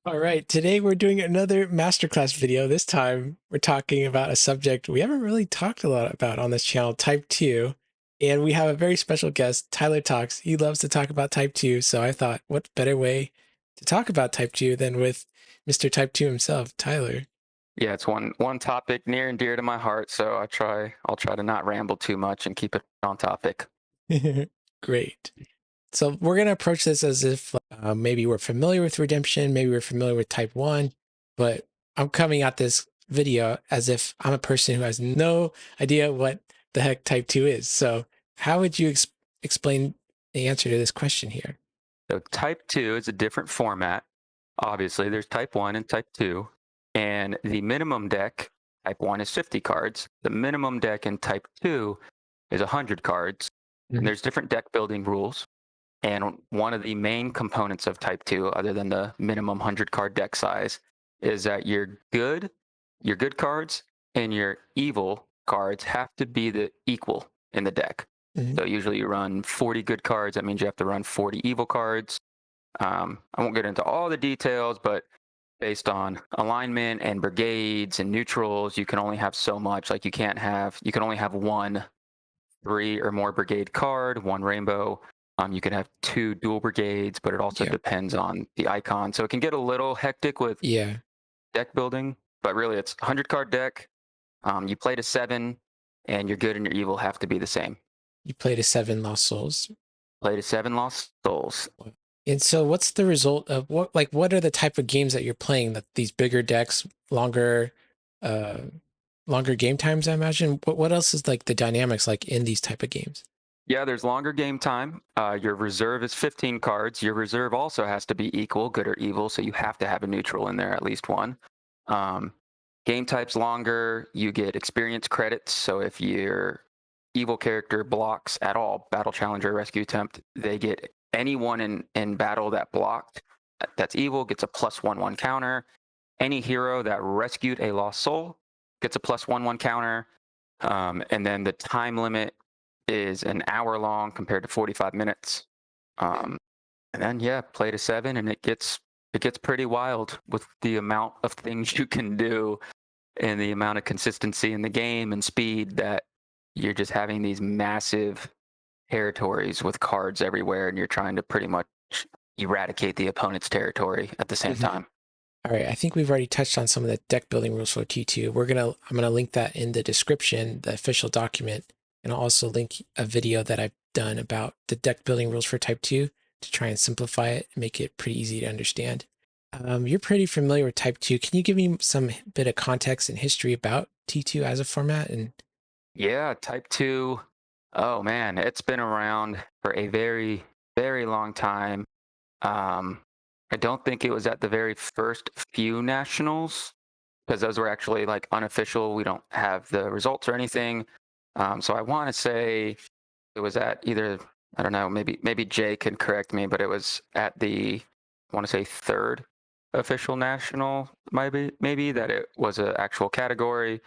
All right, today we're doing another masterclass video. This time we're talking about a subject we haven't really talked a lot about on this channel, Type 2. And we have a very special guest, Tyler Talks. He loves to talk about Type 2, so I thought, what better way to talk about Type 2 than with Mr. Type 2 himself, Tyler. Yeah, it's one topic near and dear to my heart, so I'll try to not ramble too much and keep it on topic. Great. So we're going to approach this as if maybe we're familiar with redemption, maybe we're familiar with Type 1, but I'm coming at this video as if I'm a person who has no idea what the heck Type 2 is. So how would you explain the answer to this question here? So type 2 is a different format. Obviously, there's type 1 and type 2, and the minimum deck, type 1 is 50 cards. The minimum deck in type 2 is 100 cards. And there's different deck building rules. And one of the main components of type 2, other than the minimum 100 card deck size, is that your good cards and your evil cards have to be the equal in the deck. So usually you run 40 good cards. That means you have to run 40 evil cards. I won't get into all the details, but based on alignment and brigades and neutrals, you can only have so much. Like you can only have one 3 or more brigade card, one rainbow. You can have 2 dual brigades, but it also depends on the icon. So it can get a little hectic with deck building, but really it's 100 card deck. You play to 7, and your good and your evil have to be the same. You play to 7 Lost Souls. Play to 7 Lost Souls. And so what's the result of what are the type of games that you're playing, that these bigger decks, longer longer game times, I imagine? What else is like the dynamics like in these type of games? Yeah, there's longer game time. Your reserve is 15 cards. Your reserve also has to be equal, good or evil, so you have to have a neutral in there, at least one. Game type's longer. You get experience credits, so if your evil character blocks at all, battle challenge or rescue attempt, they get anyone in battle that blocked that's evil gets a +1/1 counter. Any hero that rescued a lost soul gets a +1/1 counter. And then the time limit is an hour long compared to 45 minutes. And then play to 7, and it gets pretty wild with the amount of things you can do and the amount of consistency in the game and speed, that you're just having these massive territories with cards everywhere, and you're trying to pretty much eradicate the opponent's territory at the same time. All right, I think we've already touched on some of the deck building rules for T2. I'm gonna link that in the description, the official document, and I'll also link a video that I've done about the deck building rules for Type 2 to try and simplify it and make it pretty easy to understand. You're pretty familiar with Type 2. Can you give me some bit of context and history about T2 as a format? And Yeah, type 2. Oh man, it's been around for a very, very long time. I don't think it was at the very first few nationals, because those were actually like unofficial. We don't have the results or anything. So I want to say it was at either, I don't know, maybe Jay can correct me, but it was at the, I want to say, third official national, maybe that it was an actual category.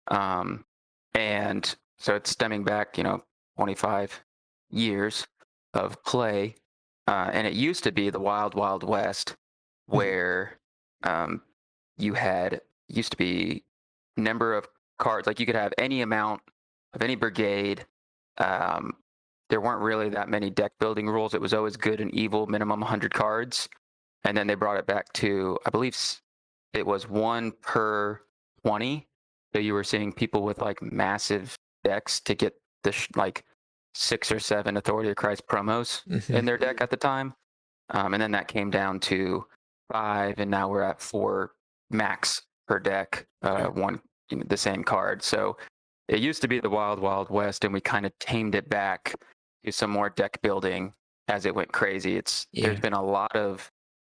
And so it's stemming back, 25 years of play. And it used to be the Wild Wild West, where you had used to be number of cards, like you could have any amount of any brigade. There weren't really that many deck building rules. It was always good and evil, minimum 100 cards. And then they brought it back to, I believe it was 1 per 20. So you were seeing people with like massive decks to get the like 6 or 7 Authority of Christ promos in their deck at the time. And then that came down to 5, and now we're at 4 max per deck, one, the same card. So it used to be the Wild Wild West, and we kind of tamed it back to some more deck building as it went crazy. There's been a lot of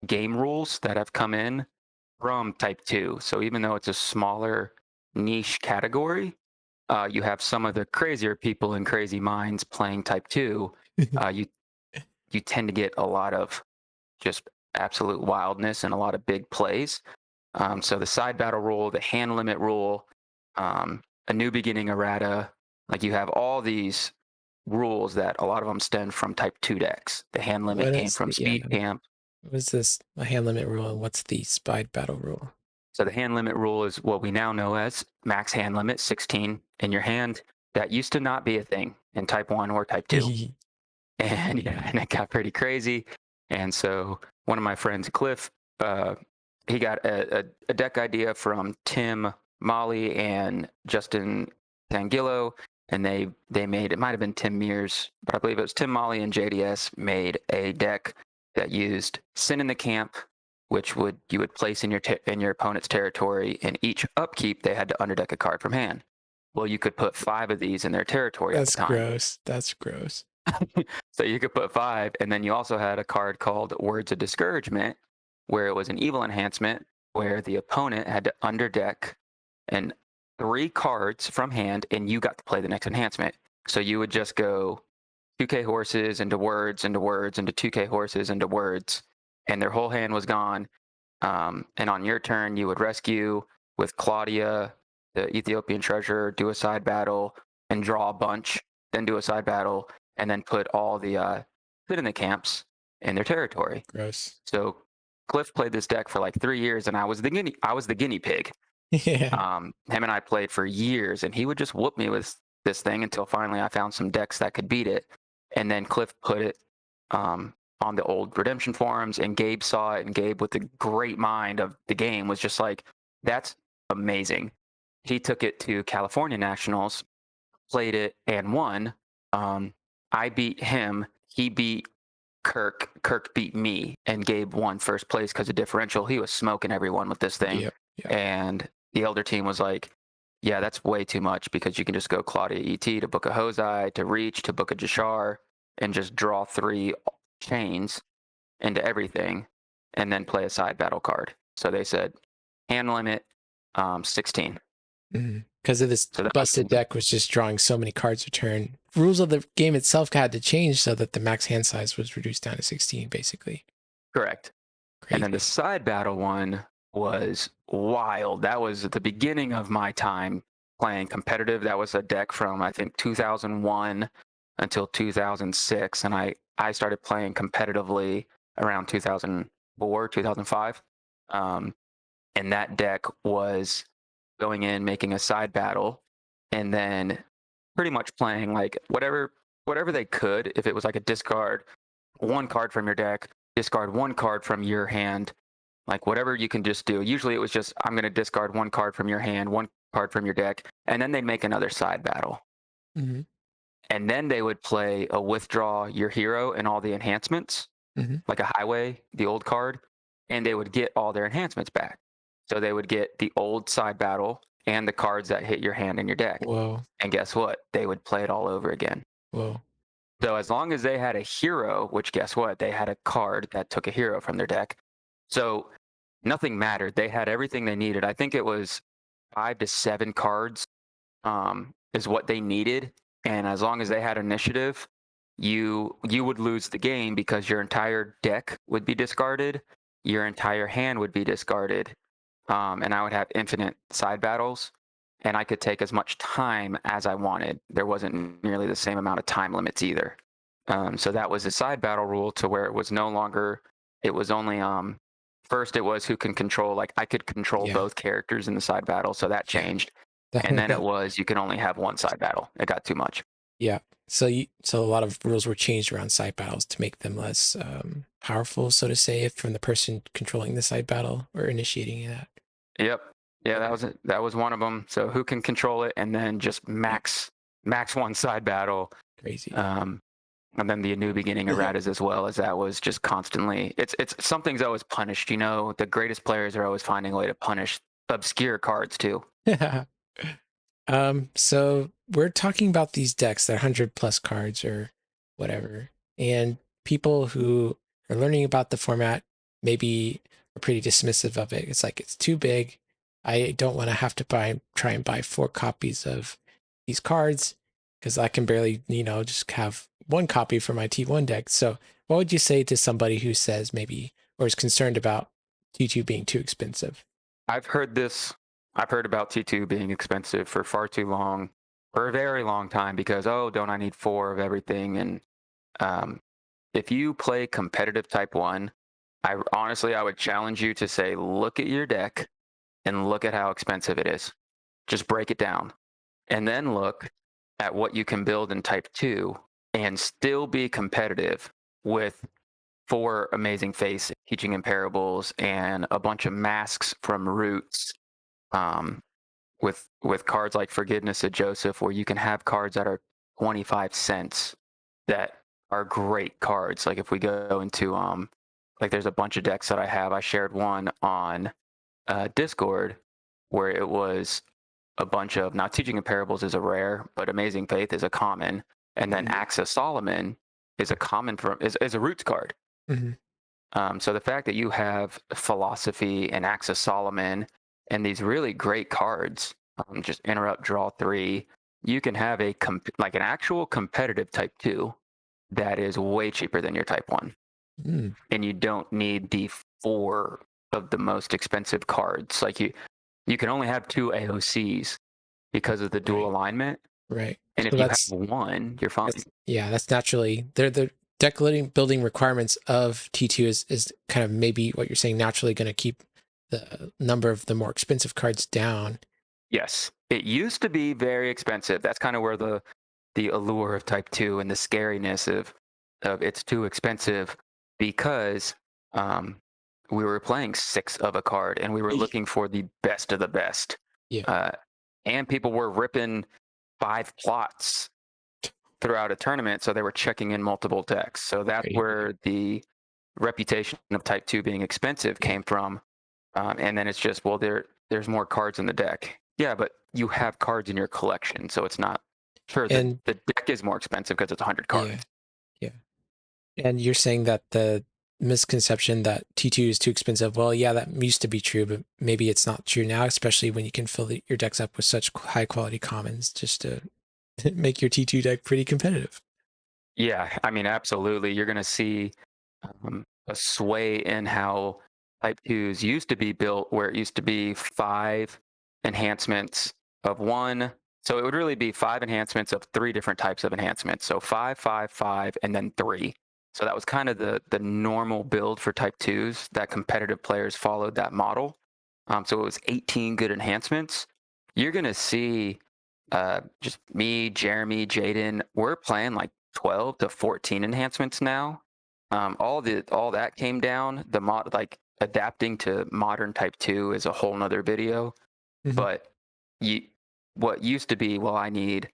game rules that have come in from Type 2. So even though it's a smaller niche category, you have some of the crazier people and crazy minds playing Type 2. You tend to get a lot of just absolute wildness and a lot of big plays. So the side battle rule, the hand limit rule, a new beginning errata, like you have all these rules that a lot of them stem from Type 2 decks. The hand limit came from Speed Camp. What's this? A hand limit rule, and what's the spied battle rule? So the hand limit rule is what we now know as max hand limit, 16 in your hand. That used to not be a thing in Type 1 or Type 2. And yeah, and it got pretty crazy. And so one of my friends, Cliff, he got a deck idea from Tim Molly and Justin Tangillo, and they made, it might have been Tim Mears, but I believe it was Tim Molly and JDS made a deck that used Sin in the Camp, which you would place in your opponent's territory, and each upkeep they had to underdeck a card from hand. Well, you could put 5 of these in their territory at the That's time. gross. That's gross. So you could put 5, and then you also had a card called Words of Discouragement, where it was an evil enhancement, where the opponent had to underdeck and 3 cards from hand, and you got to play the next enhancement. So you would just go 2K horses into words, into words, into 2K horses, into words, and their whole hand was gone. And on your turn, you would rescue with Claudia, the Ethiopian treasure, do a side battle, and draw a bunch, then do a side battle, and then put all the sit in the camps in their territory. Gross. So Cliff played this deck for like 3 years, and I was the guinea pig. Yeah. Him and I played for years, and he would just whoop me with this thing until finally I found some decks that could beat it. And then Cliff put it on the old Redemption forums, and Gabe saw it, and Gabe, with the great mind of the game, was just like, that's amazing. He took it to California Nationals, played it, and won. I beat him. He beat Kirk. Kirk beat me, and Gabe won first place because of differential. He was smoking everyone with this thing. Yep. And the elder team was like, yeah, that's way too much, because you can just go Claudia ET to book a Hosei, to reach, to book a Jashar, and just draw 3 chains into everything, and then play a side battle card. So they said, hand limit 16. Because of this So busted deck was just drawing so many cards a turn. Rules of the game itself had to change so that the max hand size was reduced down to 16, basically. correct. Crazy. And then the side battle one was wild. That was at the beginning of my time playing competitive. That was a deck from, I think, 2001 until 2006. And I started playing competitively around 2004, 2005. And that deck was going in, making a side battle, and then pretty much playing like whatever they could. If it was like a discard 1 card from your deck, discard 1 card from your hand, like whatever you can just do. Usually it was just, I'm going to discard 1 card from your hand, 1 card from your deck, and then they'd make another side battle. Mm-hmm. And then they would play a withdraw your hero and all the enhancements, like a highway, the old card, and they would get all their enhancements back. So they would get the old side battle and the cards that hit your hand in your deck. Whoa. And guess what? They would play it all over again. Whoa. So as long as they had a hero, which guess what? They had a card that took a hero from their deck. So nothing mattered. They had everything they needed. I think it was 5 to 7 cards is what they needed. And as long as they had initiative, you would lose the game, because your entire deck would be discarded. Your entire hand would be discarded. And I would have infinite side battles, and I could take as much time as I wanted. There wasn't nearly the same amount of time limits either. So that was a side battle rule, to where it was no longer, it was only, first it was who can control, like I could control both characters in the side battle, so that changed. And then it was, you can only have 1 side battle. It got too much. Yeah. So a lot of rules were changed around side battles to make them less powerful, so to say, from the person controlling the side battle or initiating that. Yep. Yeah, that was one of them. So who can control it, and then just max 1 side battle. Crazy. And then the new beginning erratas as well, as that was just constantly, it's something's always punished. You know, the greatest players are always finding a way to punish obscure cards too. So we're talking about these decks that are 100+ cards or whatever, and people who are learning about the format maybe are pretty dismissive of it. It's like, it's too big. I don't want to have to try and buy 4 copies of these cards, because I can barely, just have 1 copy for my T1 deck. So what would you say to somebody who says maybe, or is concerned about T2 being too expensive? I've heard about T2 being expensive for far too long, for a very long time, because, oh, don't I need 4 of everything? And if you play competitive Type 1, I would challenge you to say, look at your deck and look at how expensive it is. Just break it down. And then look at what you can build in Type 2 and still be competitive with 4 Amazing Face, Teaching in Parables, and a bunch of masks from Roots, with cards like Forgiveness of Joseph, where you can have cards that are 25 cents that are great cards. Like if we go into like there's a bunch of decks that I have. I shared one on Discord where it was a bunch of, now Teaching in Parables is a rare, but Amazing Faith is a common, and then Axe of Solomon is a common from is a Roots card. Mm-hmm. So the fact that you have Philosophy and Axe of Solomon and these really great cards, just interrupt, draw 3, you can have like an actual competitive Type 2 that is way cheaper than your Type 1. Mm. And you don't need the 4 of the most expensive cards. Like you can only have 2 AOCs because of the dual alignment. Right. And So if you have that's one, you're fine. that's naturally they're the deck building requirements of T2 is kind of maybe what you're saying naturally going to keep the number of the more expensive cards down. Yes. It used to be very expensive. That's kind of where the allure of Type 2 and the scariness of it's too expensive, because we were playing 6 of a card and we were looking for the best of the best. Yeah. And people were ripping 5 plots throughout a tournament, so they were checking in multiple decks. So that's where the reputation of Type 2 being expensive came from. And then it's just, well, there's more cards in the deck. Yeah, but you have cards in your collection, so it's not. Sure, And the deck is more expensive because it's 100 cards. Yeah. And you're saying that the misconception that T2 is too expensive, well, yeah, that used to be true, but maybe it's not true now, especially when you can fill your decks up with such high quality commons just to make your T2 deck pretty competitive. Yeah, I mean, absolutely. You're going to see a sway in how Type 2s used to be built, where it used to be 5 enhancements of one. So it would really be 5 enhancements of 3 different types of enhancements. So 5, 5, 5, and then 3. So that was kind of the normal build for Type 2s, that competitive players followed that model. So it was 18 good enhancements. You're going to see just me, Jeremy, Jaden, we're playing like 12 to 14 enhancements now. All that came down. The mod, like adapting to modern Type 2 is a whole nother video. Mm-hmm. But what used to be, well, I need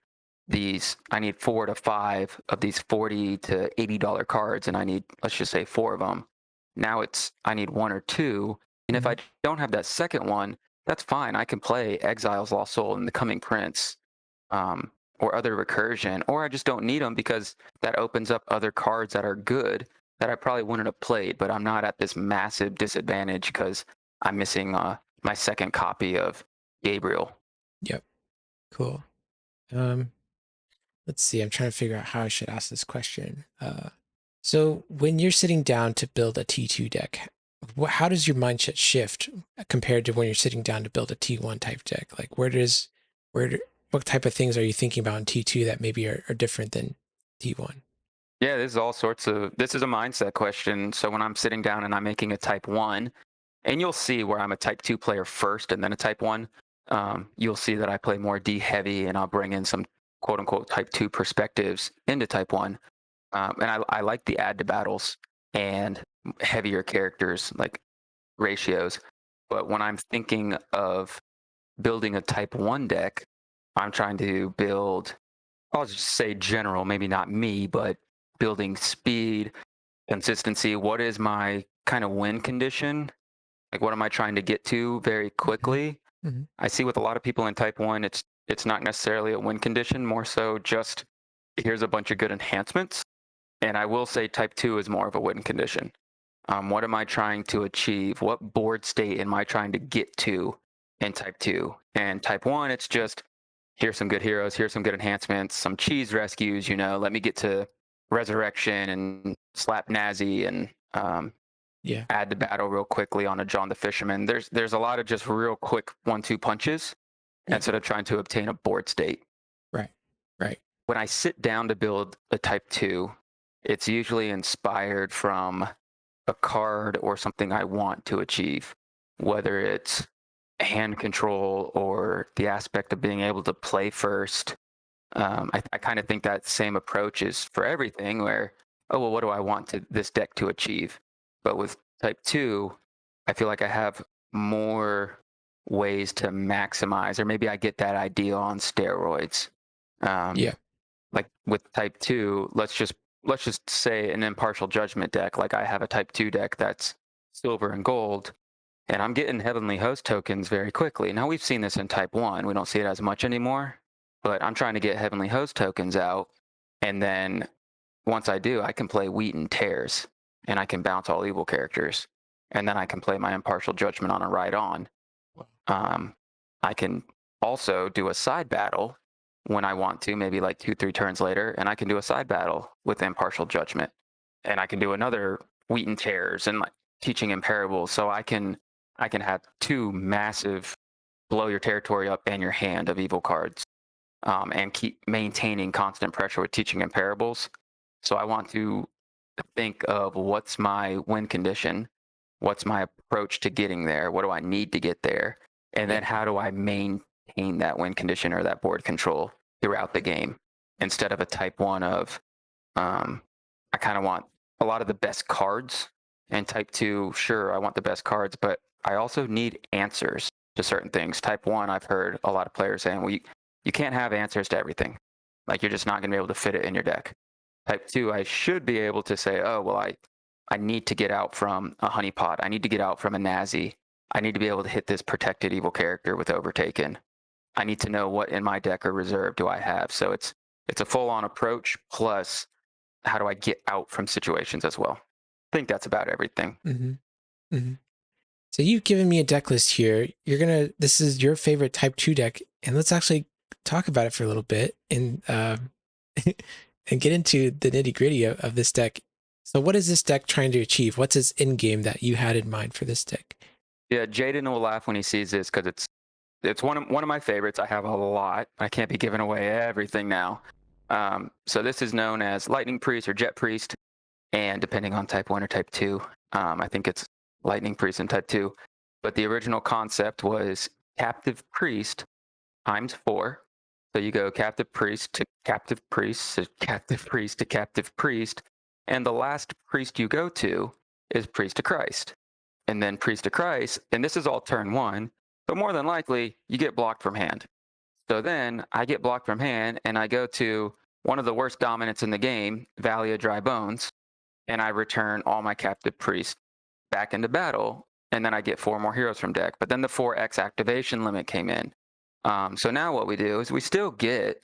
4 to 5 of these $40 to $80 cards, and I need, let's just say, 4 of them. Now I need 1 or 2, and if I don't have that second one, that's fine. I can play Exile's Lost Soul and the Coming Prince, or other recursion, or I just don't need them because that opens up other cards that are good that I probably wouldn't have played, but I'm not at this massive disadvantage because I'm missing my second copy of Gabriel. Yep. Cool. Let's see. I'm trying to figure out how I should ask this question. So when you're sitting down to build a T2 deck, how does your mindset shift compared to when you're sitting down to build a T1 type deck? Like what type of things are you thinking about in T2 that maybe are different than T1? Yeah, this is a mindset question. So when I'm sitting down and I'm making a Type 1, and you'll see where I'm a Type 2 player first and then a Type 1, you'll see that I play more D heavy and I'll bring in some quote unquote Type 2 perspectives into Type 1. And I like the add to battles and heavier characters, like ratios. But when I'm thinking of building a Type 1 deck, I'm trying to build, I'll just say general, maybe not me, but building speed, consistency. What is my kind of win condition? Like, what am I trying to get to very quickly? Mm-hmm. I see with a lot of people in Type 1, it's not necessarily a win condition, more so just here's a bunch of good enhancements. And I will say Type 2 is more of a win condition. What am I trying to achieve? What board state am I trying to get to in Type 2? And Type 1, it's just, here's some good heroes, here's some good enhancements, some cheese rescues, let me get to Resurrection and slap Nazi and add the battle real quickly on a John the Fisherman. There's a lot of just real quick 1-2 punches instead of trying to obtain a board state. Right. When I sit down to build a Type 2, it's usually inspired from a card or something I want to achieve, whether it's hand control or the aspect of being able to play first. I kind of think that same approach is for everything where, oh, well, what do I want this deck to achieve? But with type 2, I feel like I have more ways to maximize, or maybe I get that idea on steroids. Yeah. Like with type 2, let's just say an impartial judgment deck. Like I have a type 2 deck that's silver and gold, and I'm getting heavenly host tokens very quickly. Now we've seen this in type 1. We don't see it as much anymore, but I'm trying to get heavenly host tokens out, and then once I do, I can play wheat and tears, and I can bounce all evil characters, and then I can play my impartial judgment on a ride on. Um, I can also do a side battle when I want to, maybe like 2-3 turns later, and I can do a side battle with impartial judgment, and I can do another wheat and tears and like teaching in parables. So I can have two massive blow your territory up and your hand of evil cards, and keep maintaining constant pressure with teaching in parables. So I want to think of what's my win condition, what's my approach to getting there, what do I need to get there, and Yeah. then how do I maintain that win condition or that board control throughout the game instead of a type 1 of I kind of want a lot of the best cards, and type 2, sure, I want the best cards, but I also need answers to certain things. Type 1, I've heard a lot of players saying, well, you can't have answers to everything. Like you're just not going to be able to fit it in your deck. Type 2, I should be able to say, oh, well, I need to get out from a honeypot. I need to get out from a Nazi. I need to be able to hit this protected evil character with Overtaken. I need to know what in my deck or reserve do I have. So it's a full-on approach, plus how do I get out from situations as well. I think that's about everything. Mm-hmm. Mm-hmm. So you've given me a deck list here. This is your favorite type 2 deck, and let's actually talk about it for a little bit and and get into the nitty gritty of this deck. So what is this deck trying to achieve? What's its end game that you had in mind for this deck? Yeah, Jaden will laugh when he sees this because it's one of my favorites. I have a lot. I can't be giving away everything now. So this is known as Lightning Priest or Jet Priest, and depending on type 1 or type 2, I think it's Lightning Priest in type 2. But the original concept was Captive Priest times 4. So you go Captive Priest to Captive Priest to Captive Priest to Captive Priest, and the last priest you go to is Priest of Christ. And then Priest of Christ, and this is all turn 1, but more than likely, you get blocked from hand. So then I get blocked from hand, and I go to one of the worst dominants in the game, Valley of Dry Bones, and I return all my Captive Priests back into battle, and then I get 4 more heroes from deck. But then the 4x activation limit came in. So now what we do is we still get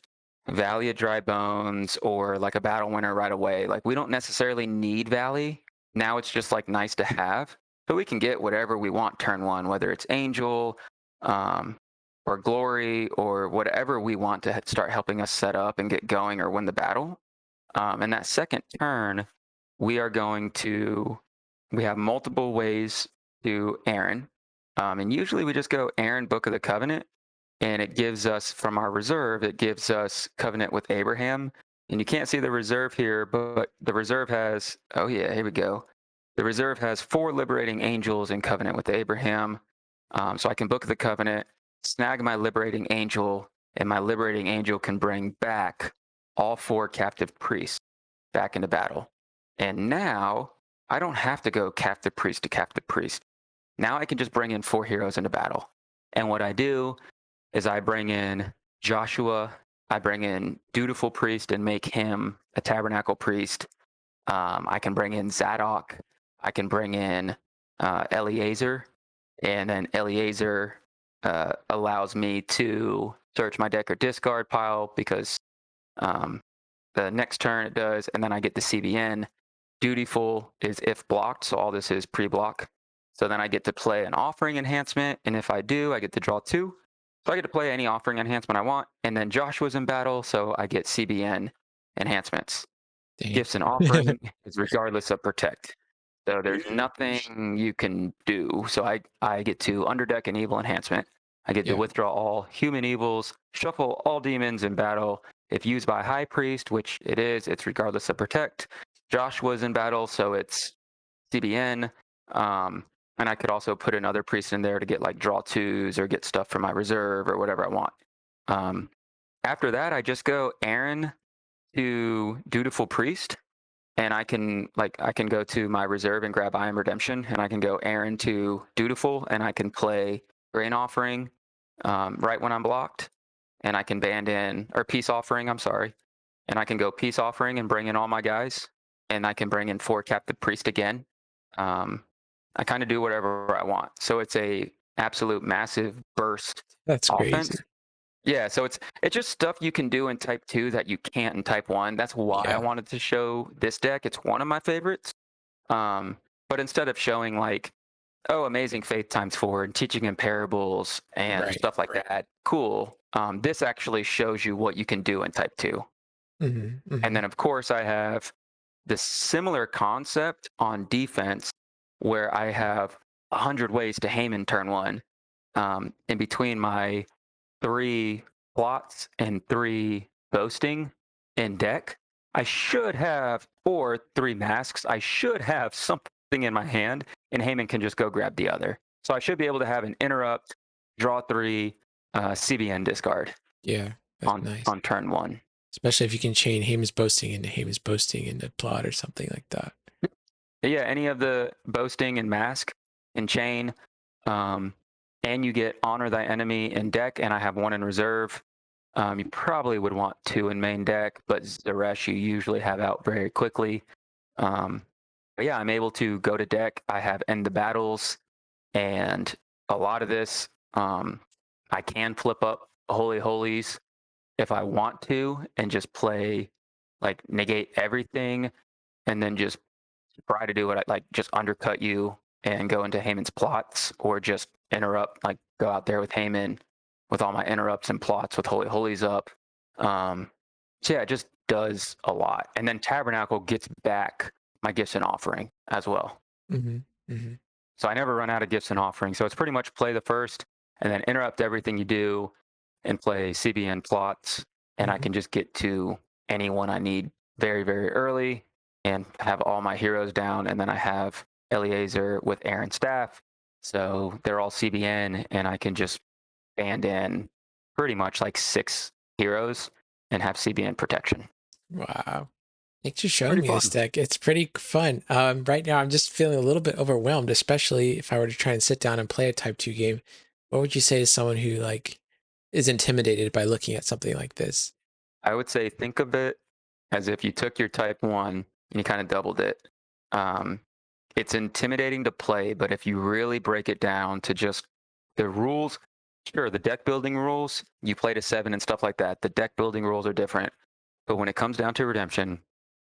Valley of Dry Bones or like a battle winner right away. Like we don't necessarily need Valley. Now it's just like nice to have. So we can get whatever we want turn 1, whether it's Angel or Glory or whatever we want to start helping us set up and get going or win the battle. And that second turn, we have multiple ways to Aaron. And usually we just go Aaron, Book of the Covenant, and it gives us from our reserve, it gives us Covenant with Abraham. And you can't see the reserve here, but the reserve has, oh yeah, here we go. The reserve has 4 liberating angels in Covenant with Abraham. So I can book the Covenant, snag my liberating angel, and my liberating angel can bring back all 4 captive priests back into battle. And now I don't have to go captive priest to captive priest. Now I can just bring in 4 heroes into battle. And what I do is I bring in Joshua, I bring in Dutiful Priest and make him a tabernacle priest. I can bring in Zadok, I can bring in Eleazar, and then Eleazar allows me to search my deck or discard pile because the next turn it does, and then I get the CBN. Dutiful is if blocked, so all this is pre-block. So then I get to play an offering enhancement, and if I do, I get to draw 2. So I get to play any offering enhancement I want, and then Joshua's in battle, so I get CBN enhancements. Dang. Gifts and offering is regardless of protect. So there's nothing you can do. So I get to underdeck an evil enhancement. I get to Yeah. withdraw all human evils, shuffle all demons in battle. If used by High Priest, which it is, it's regardless of protect. Joshua's in battle, so it's CBN. And I could also put another priest in there to get like draw twos or get stuff for my reserve or whatever I want. After that, I just go Aaron to Dutiful Priest, and I can go to my reserve and grab I Am Redemption, and I can go Aaron to Dutiful, and I can play Grain Offering right when I'm blocked, and I can band in, or Peace Offering, I'm sorry, and I can go Peace Offering and bring in all my guys, and I can bring in 4 Captive Priest again. I kind of do whatever I want. So it's a absolute massive burst That's offense. crazy. Yeah, so it's just stuff you can do in Type 2 that you can't in Type 1. That's why I Yeah. wanted to show this deck. It's one of my favorites. But instead of showing like, oh, Amazing Faith ×4 and teaching in parables and stuff like that, cool. This actually shows you what you can do in Type 2. And then, of course, I have the similar concept on defense where I have 100 ways to Haman turn 1 in between my 3 plots and 3 boasting in deck. I should have, or 3 masks, I should have something in my hand, and Haman can just go grab the other. So I should be able to have an interrupt, draw 3, CBN discard. Yeah, that's nice. On turn 1. Especially if you can chain Haman's boasting into plot or something like that. Yeah, any of the boasting and mask and chain, and you get honor thy enemy in deck, and I have 1 in reserve. You probably would want 2 in main deck, but Zeresh you usually have out very quickly. But yeah, I'm able to go to deck. I have End the Battles, and a lot of this, I can flip up Holy Holies if I want to, and just play, like, negate everything, and then just try to do it, like, just undercut you and go into Haman's plots, or just interrupt, like, go out there with Haman with all my interrupts and plots with Holy Holies up. So yeah, it just does a lot. And then Tabernacle gets back my Gifts and Offering as well. So I never run out of Gifts and Offering. So it's pretty much play the first and then interrupt everything you do and play CBN plots. And I can just get to anyone I need very, very early and have all my heroes down. And then I have Eleazar with Aaron staff. So they're all CBN, and I can just band in pretty much like 6 heroes and have CBN protection. Wow. Thanks for showing me this deck. It's pretty fun. Right now, I'm just feeling a little bit overwhelmed, especially if I were to try and sit down and play a Type 2 game. What would you say to someone who like is intimidated by looking at something like this? I would say think of it as if you took your Type 1 and you kind of doubled it. It's intimidating to play, but if you really break it down to just the rules, sure, the deck building rules, you play to 7 and stuff like that. The deck building rules are different. But when it comes down to redemption,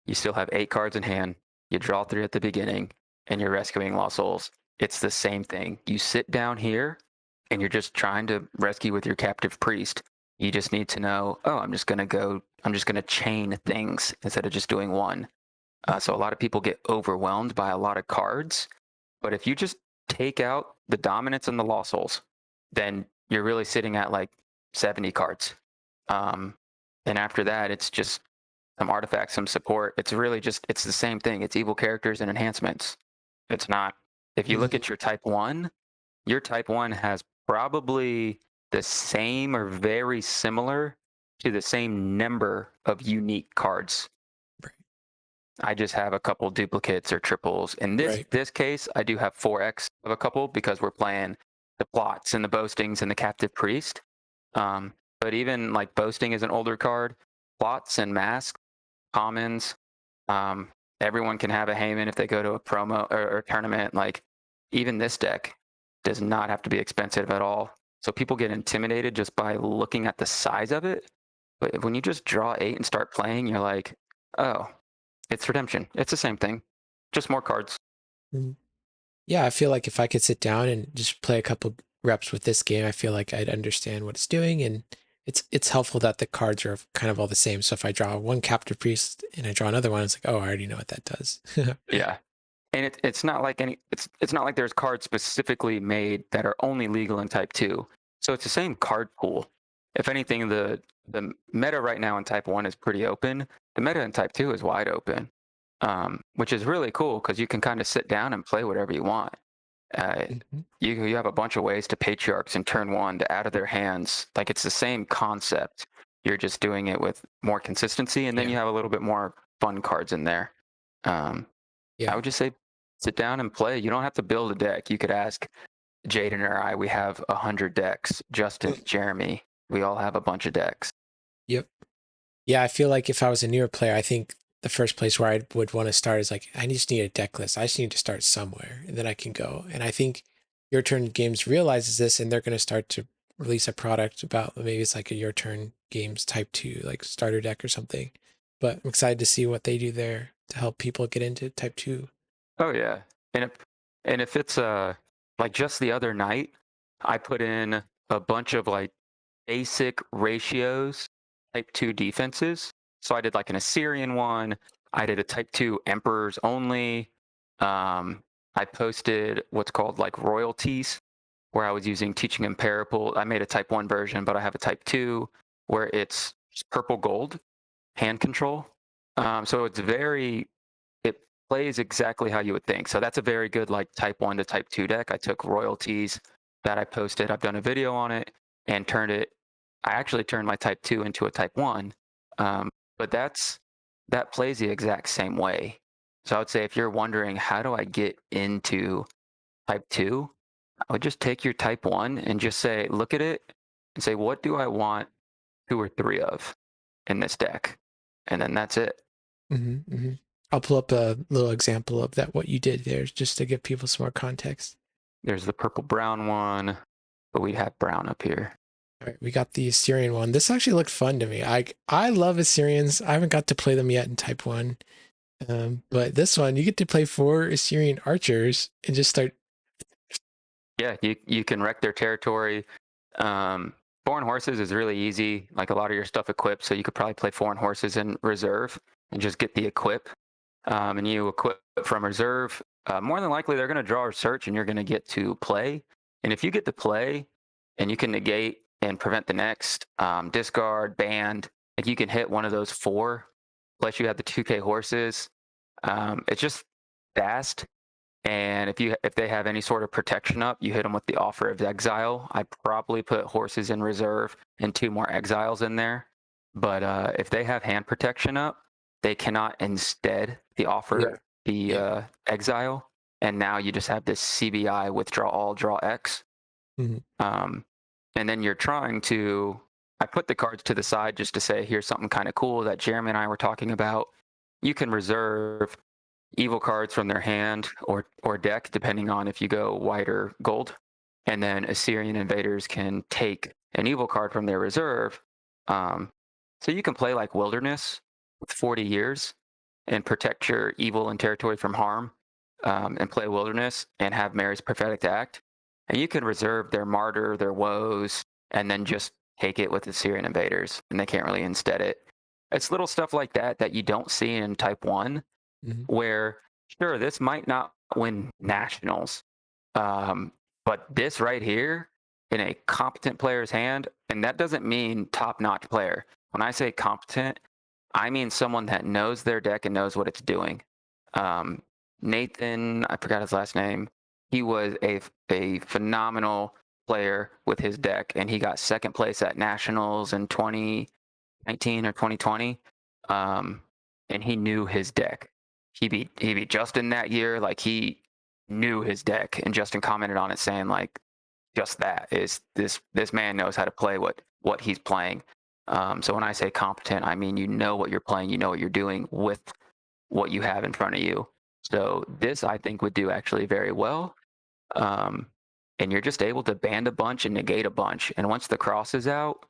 you still have 8 cards in hand. You draw 3 at the beginning, and you're rescuing lost souls. It's the same thing. You sit down here, and you're just trying to rescue with your captive priest. You just need to know, oh, I'm just going to chain things instead of just doing one. So a lot of people get overwhelmed by a lot of cards. But if you just take out the dominance and the lost souls, then you're really sitting at like 70 cards. And after that, it's just some artifacts, some support. It's really just, it's the same thing. It's evil characters and enhancements. It's not, if you look at your Type 1, your Type 1 has probably the same or very similar to the same number of unique cards. Right. I just have a couple duplicates or triples. In this case, I do have 4x of a couple because we're playing the plots and the boastings and the captive priest. But even like boasting is an older card. Plots and masks, commons, everyone can have a Haman if they go to a promo or tournament. Like even this deck does not have to be expensive at all. So people get intimidated just by looking at the size of it. But when you just draw 8 and start playing, you're like, oh, it's redemption. It's the same thing, just more cards. Yeah, I feel like if I could sit down and just play a couple reps with this game, I feel like I'd understand what it's doing, and it's helpful that the cards are kind of all the same. So if I draw one captive priest and I draw another one, it's like, oh, I already know what that does. Yeah. And it's not like it's not like there's cards specifically made that are only legal in Type 2. So it's the same card pool. If anything, the meta right now in Type 1 is pretty open. The meta in Type 2 is wide open. which is really cool because you can kind of sit down and play whatever you want. Uh, Mhm. you have a bunch of ways to patriarchs in turn one to out of their hands. Like it's the same concept. You're just doing it with more consistency, and then Yeah. you have a little bit more fun cards in there. Um, I Yeah. would just say sit down and play. You don't have to build a deck. You could ask Jaden or I. We have 100 decks. Justin, Jeremy, we all have a bunch of decks. Yep. Yeah, I feel like if I was a newer player, I think the first place where I would want to start is like, I just need a deck list. I just need to start somewhere and then I can go. And I think Your Turn Games realizes this and they're going to start to release a product about maybe it's like a Your Turn Games type 2, like starter deck or something. But I'm excited to see what they do there to help people get into type 2. Oh yeah, and if it's like just the other night, I put in a bunch of like basic ratios type 2 defenses. So I did like an Assyrian one. I did a type 2 emperors only. I posted what's called like royalties, where I was using teaching and parable. I made a type 1 version, but I have a type 2 where it's purple gold hand control. So it's very, it plays exactly how you would think. So that's a very good like type 1 to type 2 deck. I took royalties that I posted. I've done a video on it and turned it. I actually turned my type 2 into a type 1. But that plays the exact same way. So I would say if you're wondering how do I get into type 2, I would just take your type 1 and just say, look at it and say, what do I want 2 or 3 of in this deck? And then that's it. I'll pull up a little example of that, what you did there, just to give people some more context. There's the purple brown one, but we have brown up here. All right, we got the Assyrian one. This actually looked fun to me. I love Assyrians. I haven't got to play them yet in Type 1. But this one, you get to play 4 Assyrian archers and just start. Yeah, you can wreck their territory. Foreign horses is really easy. Like a lot of your stuff equipped, so you could probably play foreign horses in reserve and just get the equip. And you equip from reserve. More than likely, they're going to draw a search, and you're going to get to play. And if you get to play, and you can negate and prevent the next, discard, band, like you can hit one of those 4. Plus, you have the 2K horses. It's just fast. And if they have any sort of protection up, you hit them with the offer of exile. I'd probably put horses in reserve and 2 more exiles in there. But if they have hand protection up, they cannot instead the offer the exile. And now you just have this CBI withdraw all, draw X. Mhm. And then you're trying to. I put the cards to the side just to say here's something kind of cool that Jeremy and I were talking about. You can reserve evil cards from their hand or deck, depending on if you go white or gold. And then Assyrian invaders can take an evil card from their reserve. So you can play like Wilderness with 40 years and protect your evil and territory from harm, and play Wilderness and have Mary's Prophetic Act. And you can reserve their Martyr, their Woes, and then just take it with Assyrian invaders, and they can't really instead it. It's little stuff like that that you don't see in Type 1, Mhm. where sure this might not win nationals, but this right here in a competent player's hand, and that doesn't mean top-notch player. When I say competent, I mean someone that knows their deck and knows what it's doing. Nathan, I forgot his last name. He was a phenomenal player with his deck, and he got second place at nationals in 2019 or 2020. And he knew his deck. He beat Justin that year. Like he knew his deck, and Justin commented on it saying like, just that is this man knows how to play what he's playing. So when I say competent, I mean you know what you're playing, you know what you're doing with what you have in front of you. So this I think would do actually very well. Um, and you're just able to band a bunch and negate a bunch. And once the cross is out,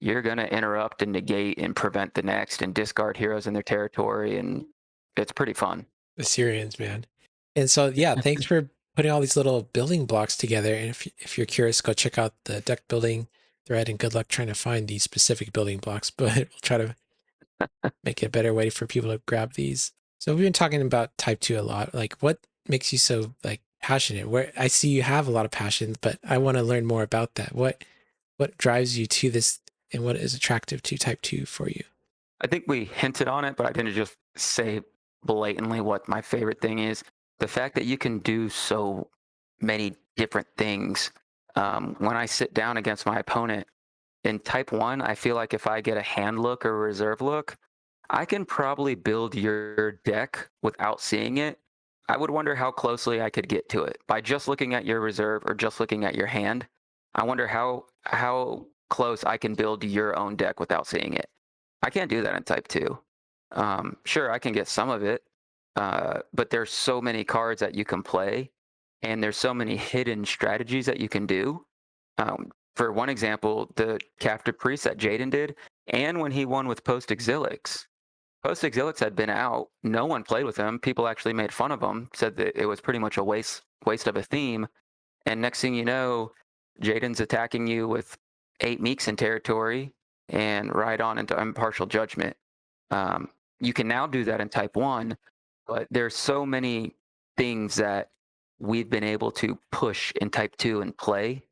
you're going to interrupt and negate and prevent the next and discard heroes in their territory. And it's pretty fun. Assyrians, man. And so, yeah, thanks for putting all these little building blocks together. And if you're curious, go check out the deck building thread and good luck trying to find these specific building blocks. But we'll try to make it a better way for people to grab these. So we've been talking about type 2 a lot. Like what makes you so like passionate? Where I see you have a lot of passion, but I want to learn more about that. What drives you to this and what is attractive to type 2 for you? I think we hinted on it, but I didn't just say blatantly what my favorite thing is. The fact that you can do so many different things. When I sit down against my opponent in type 1, I feel like if I get a hand look or a reserve look, I can probably build your deck without seeing it. I would wonder how closely I could get to it by just looking at your reserve or just looking at your hand. I wonder how close I can build your own deck without seeing it. I can't do that in type 2. Sure, I can get some of it, but there's so many cards that you can play, and there's so many hidden strategies that you can do. For one example, the Captive Priest that Jaden did, and when he won with Post-Exilics. Post-Exilics had been out. No one played with him. People actually made fun of him, said that it was pretty much a waste of a theme. And next thing you know, Jaden's attacking you with 8 Meeks in territory and right on into Impartial Judgment. You can now do that in type 1, but there's so many things that we've been able to push in type 2 and play.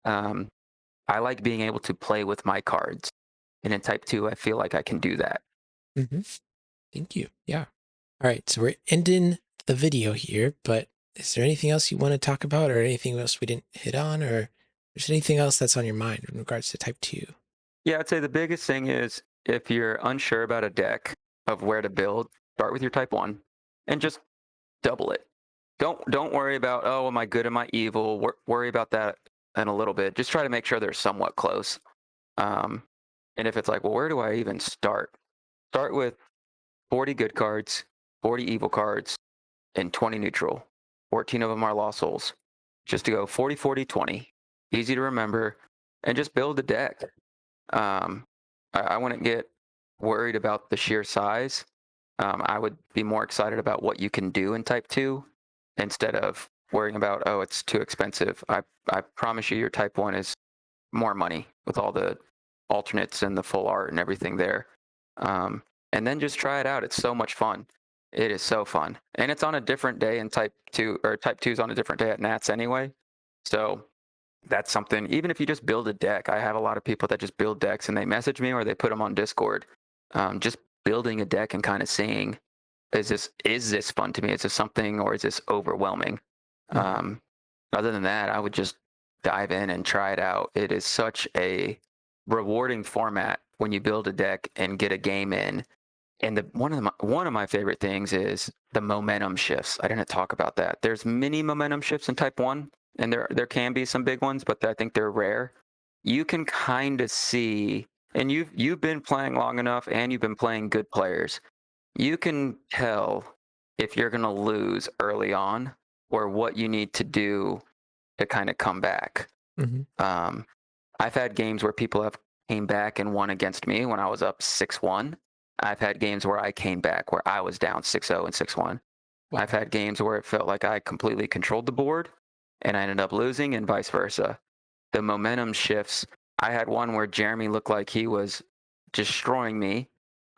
I like being able to play with my cards. And in type 2, I feel like I can do that. Mm-hmm. Thank you. Yeah. All right. So we're ending the video here, but is there anything else you want to talk about or anything else we didn't hit on, or is there anything else that's on your mind in regards to type 2? Yeah, I'd say the biggest thing is if you're unsure about a deck of where to build, start with your type 1 and just double it. Don't worry about, oh, am I good, am I evil? Worry about that in a little bit. Just try to make sure they're somewhat close. And if it's like, well, where do I even start? Start with 40 good cards, 40 evil cards, and 20 neutral. 14 of them are lost souls. Just to go 40, 40, 20. Easy to remember. And just build a deck. I wouldn't get worried about the sheer size. I would be more excited about what you can do in type 2 instead of worrying about, oh, it's too expensive. I promise you your type 1 is more money with all the alternates and the full art and everything there. And then just try it out. It's so much fun. It is so fun. And it's on a different day in type 2, or type 2 is on a different day at Nats anyway. So that's something, even if you just build a deck, I have a lot of people that just build decks and they message me or they put them on Discord. Just building a deck and kind of seeing, is this fun to me? Is this something, or is this overwhelming? Mm-hmm. Other than that, I would just dive in and try it out. It is such a rewarding format when you build a deck and get a game in. And one of my favorite things is the momentum shifts. I didn't talk about that. There's many momentum shifts in type 1, and there can be some big ones, but I think they're rare. You can kind of see, and you've been playing long enough, and you've been playing good players. You can tell if you're going to lose early on, or what you need to do to kind of come back. Mm-hmm. I've had games where people have came back and won against me when I was up 6-1. I've had games where I came back where I was down 6-0 and 6-1. Wow. I've had games where it felt like I completely controlled the board and I ended up losing, and vice versa. The momentum shifts. I had one where Jeremy looked like he was destroying me.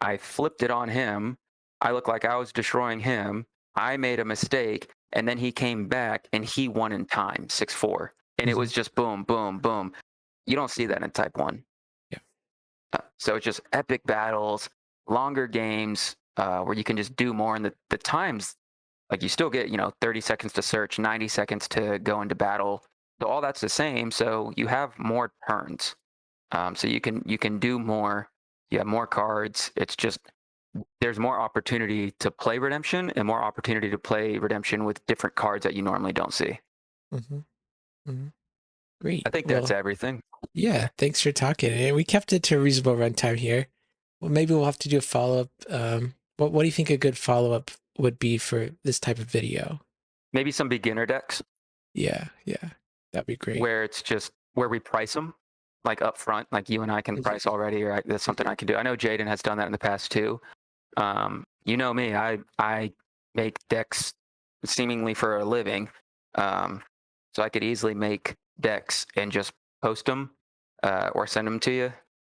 I flipped it on him. I looked like I was destroying him. I made a mistake, and then he came back and he won in time, 6-4. And it Mm-hmm. was just boom, boom, boom. You don't see that in type 1. Yeah. So it's just epic battles, longer games where you can just do more. And the times, like you still get, 30 seconds to search, 90 seconds to go into battle. So all that's the same. So you have more turns. So you can do more. You have more cards. It's just there's more opportunity to play Redemption and more opportunity to play Redemption with different cards that you normally don't see. Mm-hmm. Mm-hmm. Great. I think that's Well, everything. yeah, thanks for talking. And we kept it to a reasonable runtime here. Well, maybe we'll have to do a follow-up. What do you think a good follow-up would be for this type of video? Maybe some beginner decks Yeah, yeah, that'd be great. where it's just where we price them like up front, like you and I can Mhm. price already, or that's something I can do. I know Jaden has done that in the past too. You know me, I make decks seemingly for a living, so I could easily make decks and just post them or send them to you,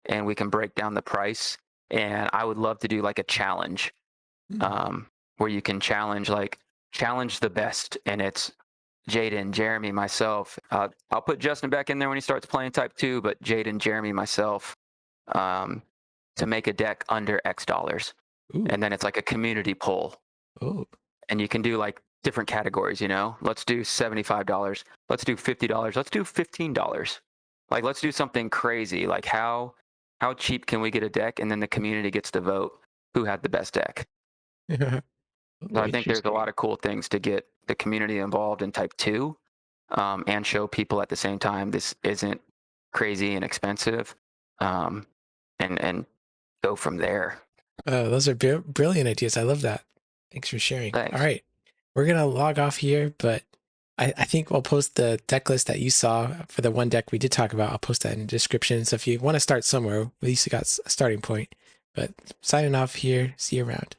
and we can break down the price. And I would love to do like a challenge Mm. um, where you can challenge the best, and it's Jaden, Jeremy, myself. I'll put Justin back in there when he starts playing type 2, but Jaden, Jeremy, myself, um, to make a deck under X dollars. Ooh, And then it's like a community poll. Oh. And you can do like different categories, you know? Let's do $75. Let's do $50. Let's do $15. Like let's do something crazy. Like how cheap can we get a deck? And then the community gets to vote who had the best deck. So Oh, I think there's a lot interesting. of cool things to get the community involved in Type 2, and show people at the same time this isn't crazy and expensive, um, and go from there. Oh, those are brilliant ideas. I love that. Thanks for sharing. All Thanks. right. We're going to log off here, but I think we'll post the deck list that you saw for the one deck we did talk about. I'll post that in the description. So if you want to start somewhere, at least you got a starting point. But signing off here. See you around.